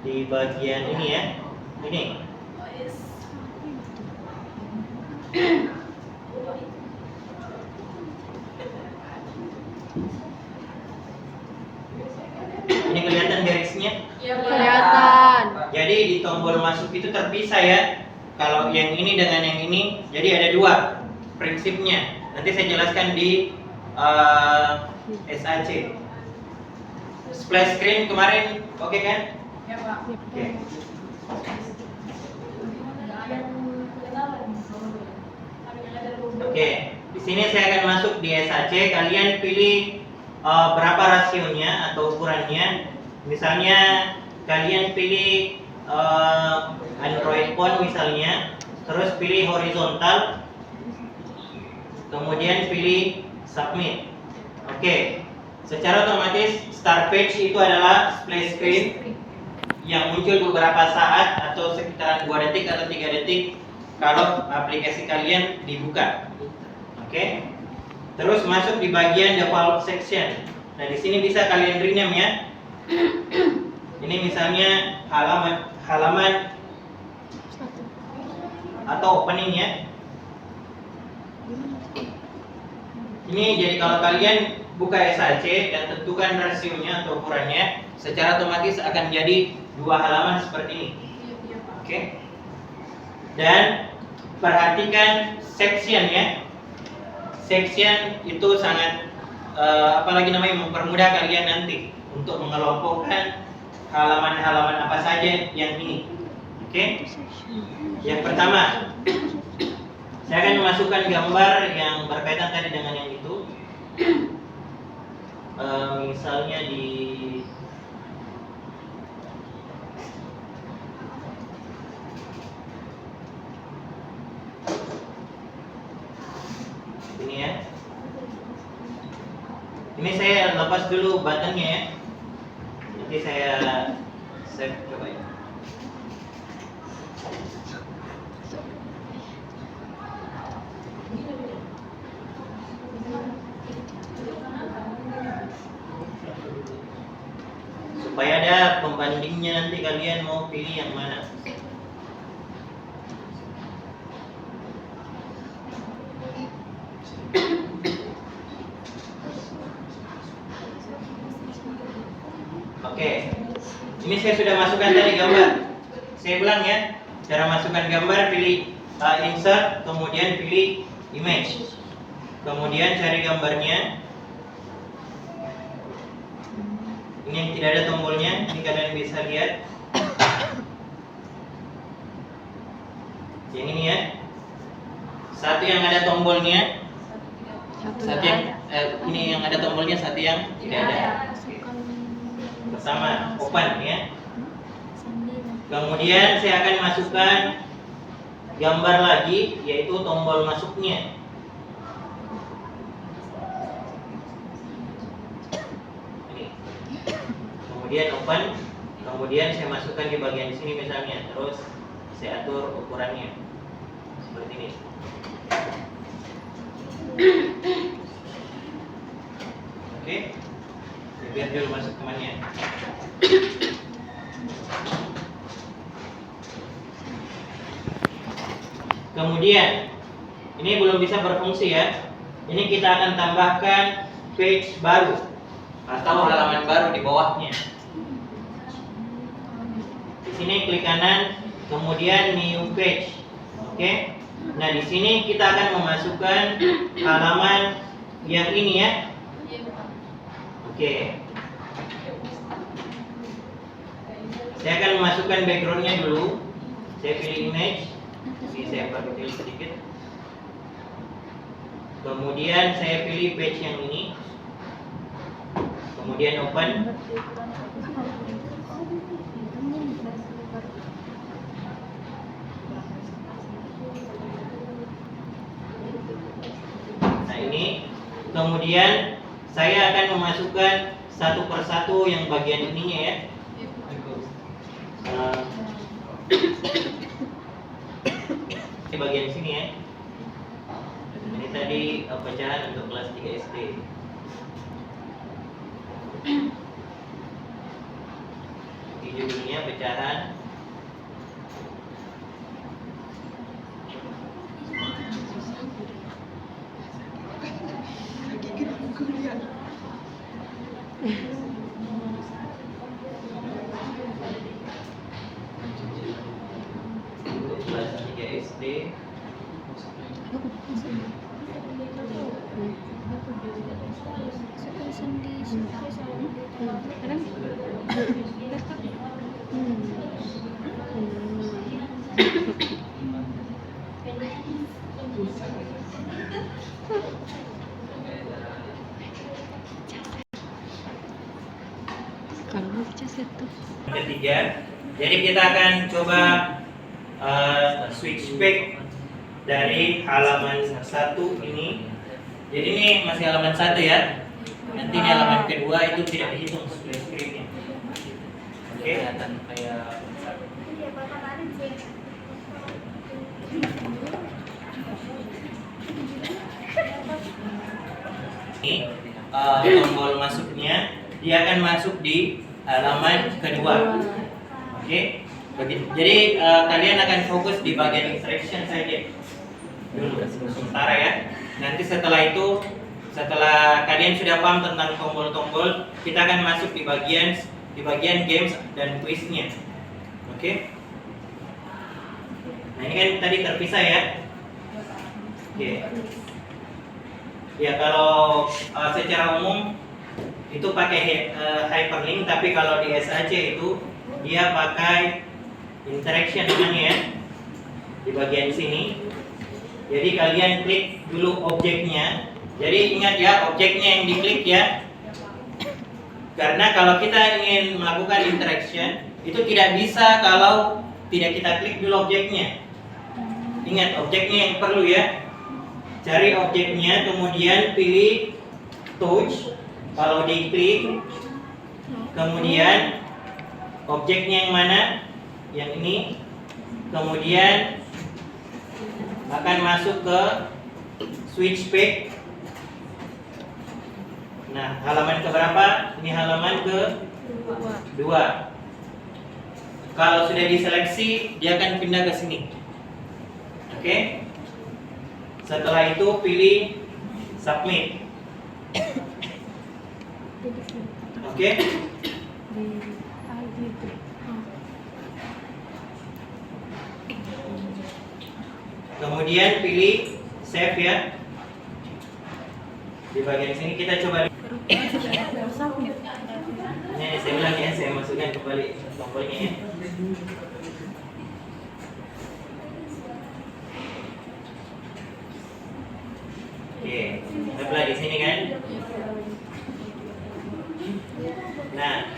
di bagian ini ya. Ini. Ini kelihatan garisnya? Ya, kelihatan. Jadi di tombol masuk itu terpisah ya. Kalau yang ini dengan yang ini, jadi ada dua prinsipnya. Nanti saya jelaskan di SAC. Splash screen kemarin oke kan? Ya, Pak. Oke. Oke, di sini saya akan masuk di SAC. Kalian pilih berapa rasionya atau ukurannya. Misalnya kalian pilih Android phone misalnya, terus pilih horizontal, kemudian pilih submit. Oke, secara otomatis start page itu adalah splash screen yang muncul beberapa saat atau sekitaran 2 detik atau 3 detik kalau aplikasi kalian dibuka. Oke. Terus masuk di bagian default section. Nah, di sini bisa kalian rename ya. Ini misalnya halaman atau opening ya. Ini jadi kalau kalian buka SAC dan tentukan rasionya atau ukurannya, secara otomatis akan jadi 2 halaman seperti ini. Oke. Dan perhatikan section ya. Section itu sangat apalagi namanya mempermudah kalian nanti untuk mengelompokkan halaman-halaman apa saja yang ini. Oke. Yang pertama, saya akan memasukkan gambar yang berkaitan tadi dengan yang itu. Misalnya di ini ya. Ini saya lepas dulu buttonnya ya. Nanti saya save coba ya. Supaya ada pembandingnya nanti kalian mau pilih yang mana. Oke, ini saya sudah masukkan tadi gambar. Saya ulang ya, cara masukkan gambar pilih insert, kemudian pilih image, kemudian cari gambarnya. Ini yang tidak ada tombolnya, ini kalian bisa lihat. Yang ini ya, satu yang ada tombolnya, satu yang ini yang ada tombolnya, satu yang tidak ada. Bersama open ya. Kemudian saya akan masukkan gambar lagi, yaitu tombol masuknya. Ini. Kemudian open, kemudian saya masukkan di bagian sini misalnya, terus saya atur ukurannya seperti ini. Oke. Biar dulu masuk temannya. Kemudian ini belum bisa berfungsi ya. Ini kita akan tambahkan page baru atau halaman baru di bawahnya. Di sini klik kanan, kemudian new page. Oke. Nah, di sini kita akan memasukkan halaman yang ini ya. Oke. Saya akan memasukkan backgroundnya dulu. Saya pilih image, ini saya perkecil sedikit. Kemudian saya pilih page yang ini. Kemudian open. Nah ini. Kemudian saya akan memasukkan satu persatu yang bagian ininya ya. Ini bagian sini ya. Ini tadi pecahan untuk kelas 3 SD. Hijau pecahan. Kelas 3 SD. Kalau mau cas itu. Ketiga, jadi kita akan coba switch back dari halaman 1 ini. Jadi ini masih halaman 1 ya. Nanti ini halaman kedua itu tidak dihitung split screen-nya. Oke. Kelihatan kayak ini tombol masuknya dia akan masuk di halaman kedua. Oke. Jadi kalian akan fokus di bagian instruction saja dulu sementara ya. Nanti setelah itu, setelah kalian sudah paham tentang tombol-tombol, kita akan masuk di bagian games dan quiznya. Oke. Nah ini kan tadi terpisah ya. Oke. Ya kalau secara umum itu pakai hyperlink, tapi kalau di SAC itu dia pakai interaction namanya ya. Di bagian sini. Jadi kalian klik dulu objeknya. Jadi ingat ya, objeknya yang diklik ya. Karena kalau kita ingin melakukan interaction, itu tidak bisa kalau tidak kita klik dulu objeknya. Ingat objeknya yang perlu ya. Cari objeknya, kemudian pilih touch. Kalau diklik, kemudian objeknya yang mana? Yang ini. Kemudian akan masuk ke switch back. Nah, halaman ke berapa? Ini halaman ke 2. Kalau sudah diseleksi, dia akan pindah ke sini. Oke. Setelah itu pilih submit. Oke. Kemudian pilih save ya. Di bagian sini kita coba. Ini saya ulang ya, saya masukkan kembali tombolnya ya. Oke, sebelah di sini kan. Nah,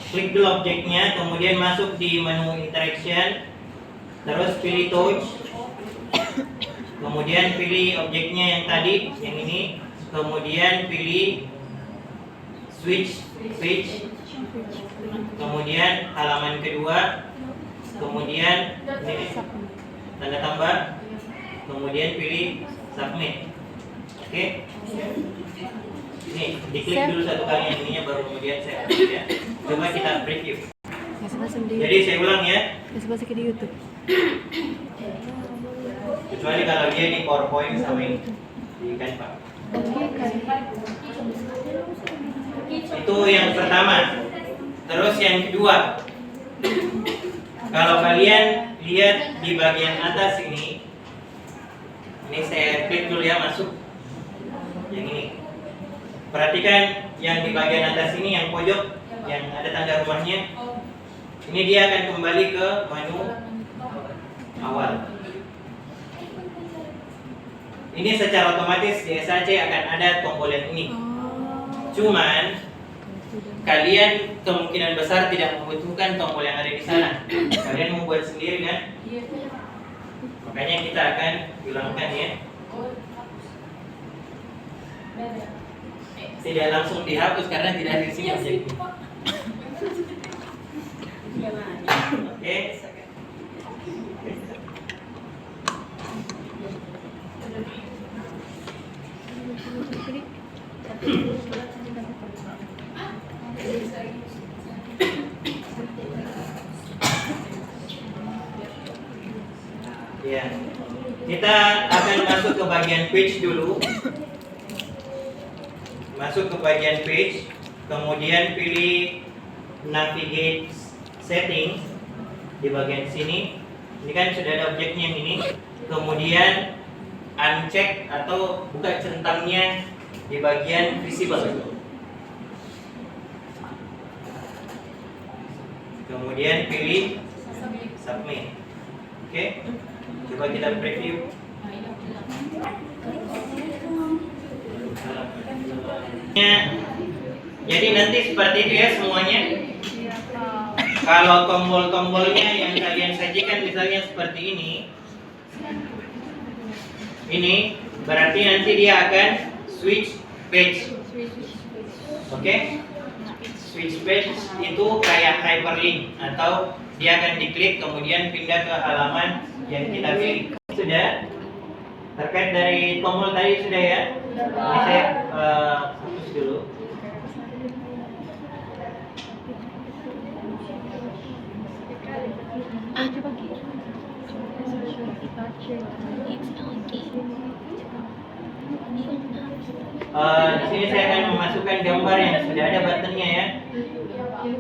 klik dulu objeknya, kemudian masuk di menu interaction, terus pilih touch, kemudian pilih objeknya yang tadi, yang ini, kemudian pilih switch, kemudian halaman kedua, kemudian ini tanda tambah, kemudian pilih submit. Oke. Ini diklik dulu satu kali yang ininya, baru kemudian saya ya. Coba kita preview. Jadi saya ulang ya. di YouTube. Kecuali kalau dia di PowerPoint sama ini di Canva. Itu yang pertama. Terus yang kedua, kalau kalian lihat di bagian atas ini saya klik dulu ya, masuk yang ini. Perhatikan yang di bagian atas ini, yang pojok, yang ada tanda rumahnya. Ini dia akan kembali ke menu awal. Ini secara otomatis di SAC akan ada tombol yang ini. Cuman kalian kemungkinan besar tidak membutuhkan tombol yang ada di sana. Kalian membuat sendiri kan? Makanya kita akan hilangkan ya. Tidak langsung dihapus karena tidak ada di sini objeknya. Oke. Ya. Kita akan masuk ke bagian page dulu. Masuk ke bagian page, kemudian pilih navigate setting di bagian sini. Ini kan sudah ada objeknya yang ini. Kemudian uncheck atau buka centangnya di bagian visible. Kemudian pilih submit. Oke. Coba kita preview. Jadi nanti seperti itu ya semuanya. Kalau tombol-tombolnya yang kalian sajikan misalnya seperti ini berarti nanti dia akan switch page. Oke? Switch page itu kayak hyperlink atau dia akan diklik kemudian pindah ke halaman yang kita pilih. Sudah? Terkait dari tombol tadi sudah ya? Ini saya hapus dulu. Di sini saya akan memasukkan gambar yang sudah ada buttonnya ya.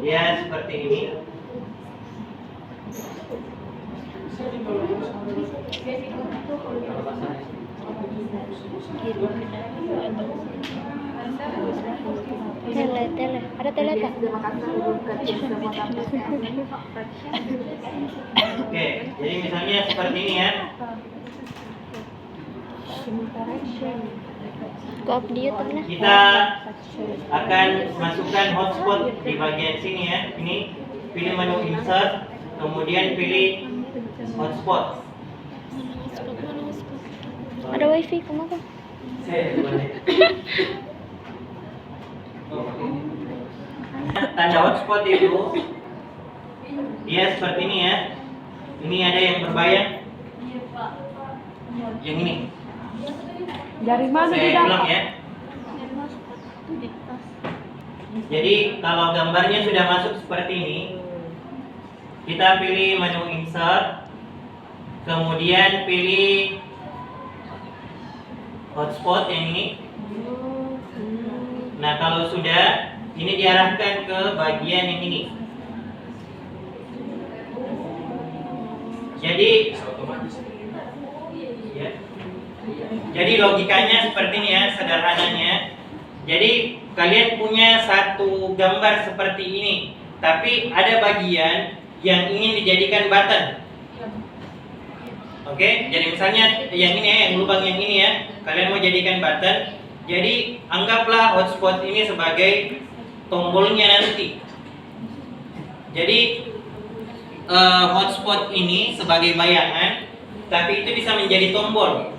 Ya seperti ini. Tele, ada tele tak? Oke, jadi misalnya seperti ini ya. Kita akan masukkan hotspot di bagian sini ya. Ini pilih menu insert, kemudian pilih hotspot. Ada wifi kemana? Tanda hotspot itu dia seperti ini ya. Ini ada yang berbayar. Yang ini. Dari mana Saya ulang ya. Jadi kalau gambarnya sudah masuk seperti ini, kita pilih menu insert, kemudian pilih hotspot yang ini. Nah kalau sudah, ini diarahkan ke bagian yang ini. Jadi logikanya seperti ini ya, sederhananya. Jadi kalian punya satu gambar seperti ini, tapi ada bagian yang ingin dijadikan button. Oke, jadi misalnya yang ini ya, yang lubang yang ini ya, kalian mau jadikan button. Jadi anggaplah hotspot ini sebagai tombolnya nanti. Jadi hotspot ini sebagai bayangan, tapi itu bisa menjadi tombol.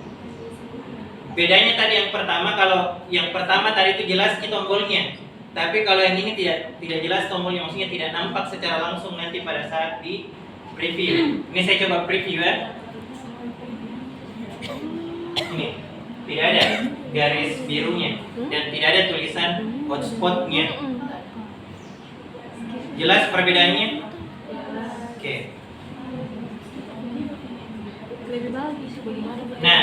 Bedanya tadi yang pertama, kalau yang pertama tadi itu jelas ini tombolnya, tapi kalau yang ini tidak jelas tombolnya, maksudnya tidak nampak secara langsung nanti pada saat di preview. Ini saya coba preview ya. Ini tidak ada garis birunya dan tidak ada tulisan hotspotnya. Jelas perbedaannya? Oke. Nah,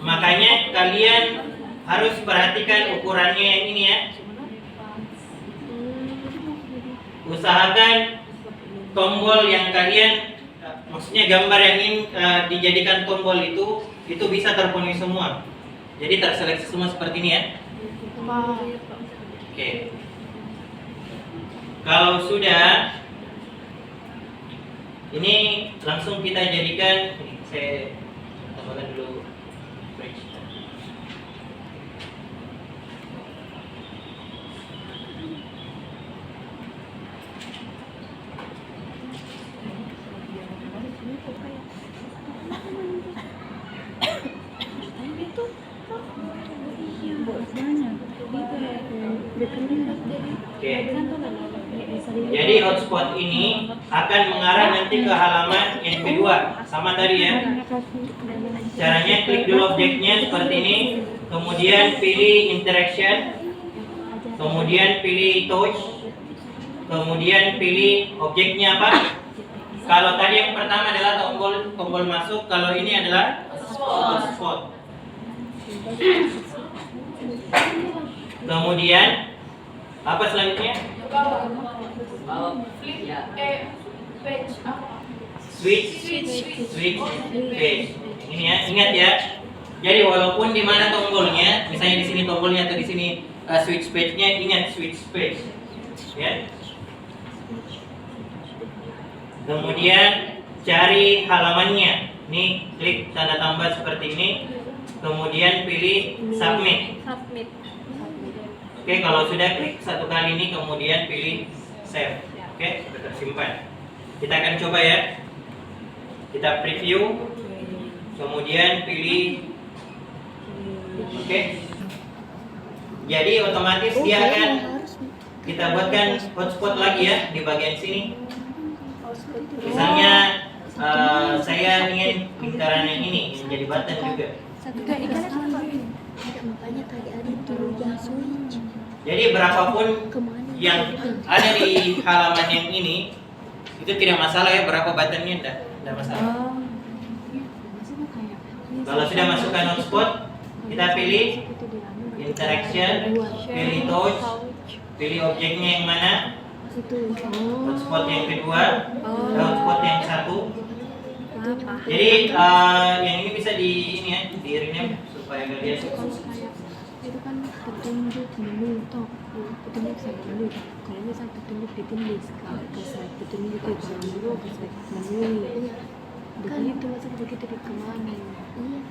makanya kalian harus perhatikan ukurannya yang ini ya. Usahakan tombol yang kalian, maksudnya gambar yang ingin dijadikan tombol itu bisa terpenuhi semua. Jadi terseleksi semua seperti ini ya. Oke. Kalau sudah, ini langsung kita jadikan. Ini saya tambahkan dulu bridge. Oke. Jadi hotspot ini akan mengarah nanti ke halaman yang kedua, sama tadi ya. Caranya klik dulu objeknya seperti ini, kemudian pilih interaction, kemudian pilih touch, kemudian pilih objeknya apa? Kalau tadi yang pertama adalah tombol masuk, kalau ini adalah hotspot. Kemudian apa selanjutnya? Switch page. Ini ya, ingat ya. Jadi walaupun di mana tombolnya, misalnya di sini tombolnya atau di sini switch page-nya, ingat switch page. Ya. Kemudian cari halamannya. Nih, klik tanda tambah seperti ini. Kemudian pilih submit. Oke, kalau sudah klik satu kali ini, kemudian pilih save. Oke, sudah tersimpan. Kita akan coba ya. Kita preview. Kemudian pilih. Oke. Jadi otomatis dia akan kita buatkan hotspot lagi ya di bagian sini. Misalnya saya ingin lingkaran yang ini menjadi button juga. Jadi berapapun yang ada di halaman yang ini itu tidak masalah ya, berapa buttonnya tidak masalah. Kalau sudah masukkan hotspot, kita pilih interaction, pilih touch, pilih objeknya yang mana, hotspot yang kedua, hotspot yang satu. Jadi yang ini bisa di ini ya, di rename supaya kalian. Itu kan petunjuk menu top, petunjuk saya menu. Kalau misal petunjuk ditulis ke slide petunjuk itu menu ke slide menu. Begitu masuk begitu di kemana?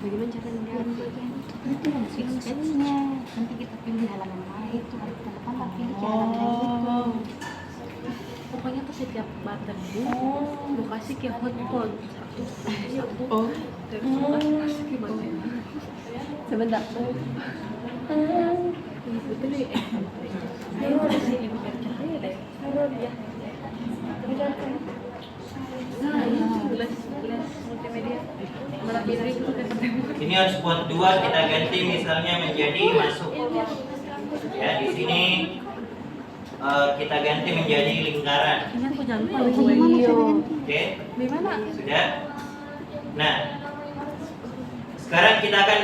Bagaimana cara melihat bagian itu yang switch-nya? Nanti kita pilih halaman lain itu kalau kita tambah pilih ke halaman lain itu. Pokoknya tuh setiap button itu mau kasih ke hotspot satu. Terus mau kasih ke mana? Sebentar. Betul ya. Ayo di sini biar cahaya deh. Ya. Multimedia. Ini hotspot 2 kita ganti misalnya menjadi masuk. Ya, di sini kita ganti menjadi lingkaran. Ini aku jangan lupa. Oke. Di mana? Sudah. Nah, sekarang kita akan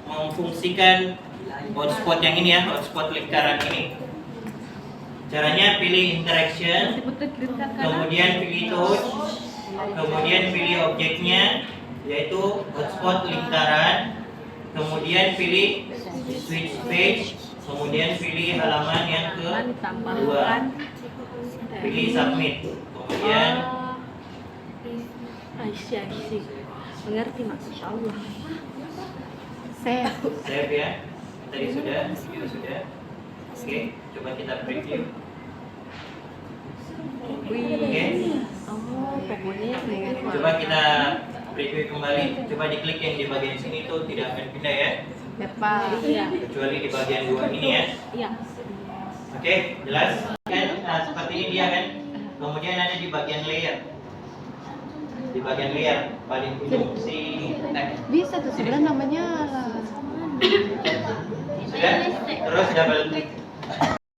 memfungsikan hotspot yang ini ya, hotspot lingkaran ini. Caranya pilih interaction, kemudian pilih touch, kemudian pilih objeknya yaitu hotspot lingkaran, kemudian pilih switch page, kemudian pilih halaman yang kedua, pilih submit, kemudian Aisyah mengerti maksud Allah. save ya. Tadi sudah, video sudah. Oke, coba kita preview. Oke. Pokoknya Coba kita preview kembali. Coba diklik yang di bagian sini tuh tidak akan pindah ya. Iya. Kecuali di bagian dua ini ya. Iya. Oke, jelas kan? Nah, seperti ini dia kan. Kemudian ada di bagian layer. Di bagian layer paling ujung si Bisa tuh sebenarnya namanya sudah. Terus double klik.